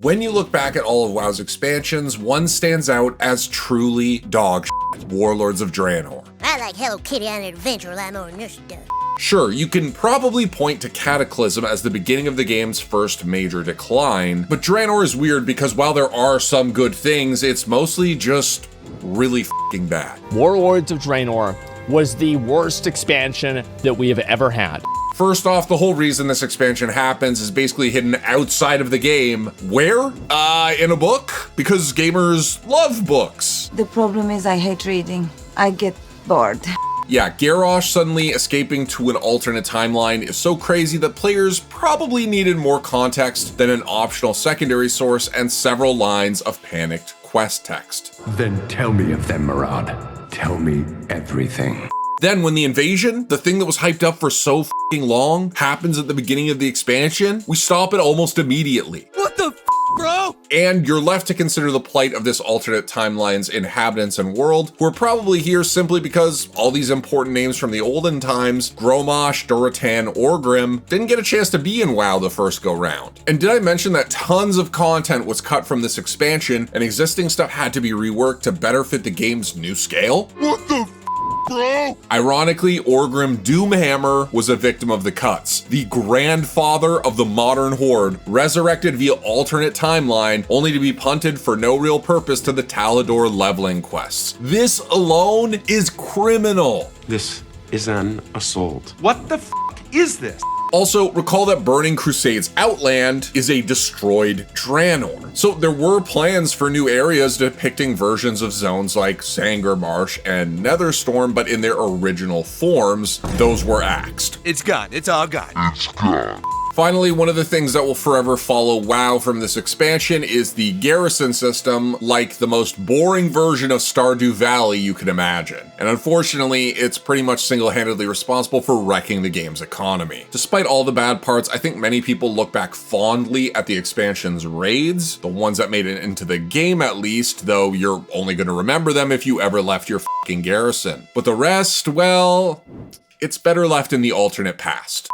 When you look back at all of WoW's expansions, one stands out as truly dog shit: Warlords of Draenor. I like Hello Kitty on an adventure a lot more than this does. Sure, you can probably point to Cataclysm as the beginning of the game's first major decline, but Draenor is weird because while there are some good things, it's mostly just really f***ing bad. Warlords of Draenor was the worst expansion that we have ever had. First off, the whole reason this expansion happens is basically hidden outside of the game. Where? In a book? Because gamers love books. The problem is I hate reading. I get bored. Yeah, Garrosh suddenly escaping to an alternate timeline is so crazy that players probably needed more context than an optional secondary source and several lines of panicked quest text. Then tell me of them, Murad. Tell me everything. Then when the invasion, the thing that was hyped up for so f***ing long, happens at the beginning of the expansion, we stop it almost immediately. What the f***, bro? And you're left to consider the plight of this alternate timeline's inhabitants and world, who are probably here simply because all these important names from the olden times, Gromosh, Duratan, Orgrim, didn't get a chance to be in WoW the first go round. And did I mention that tons of content was cut from this expansion and existing stuff had to be reworked to better fit the game's new scale? What the f***, bro? Ironically, Orgrim Doomhammer was a victim of the cuts. The grandfather of the modern horde, resurrected via alternate timeline, only to be punted for no real purpose to the Talador leveling quests. This alone is criminal. This is an assault. What the f*** is this? Also, recall that Burning Crusades Outland is a destroyed Draenor. So there were plans for new areas depicting versions of zones like Sangormarsh and Netherstorm, but in their original forms, those were axed. It's gone. It's all gone. Finally, one of the things that will forever follow WoW from this expansion is the garrison system, like the most boring version of Stardew Valley you can imagine. And unfortunately, it's pretty much single-handedly responsible for wrecking the game's economy. Despite all the bad parts, I think many people look back fondly at the expansion's raids, the ones that made it into the game at least, though you're only going to remember them if you ever left your f***ing garrison. But the rest, well, it's better left in the alternate past.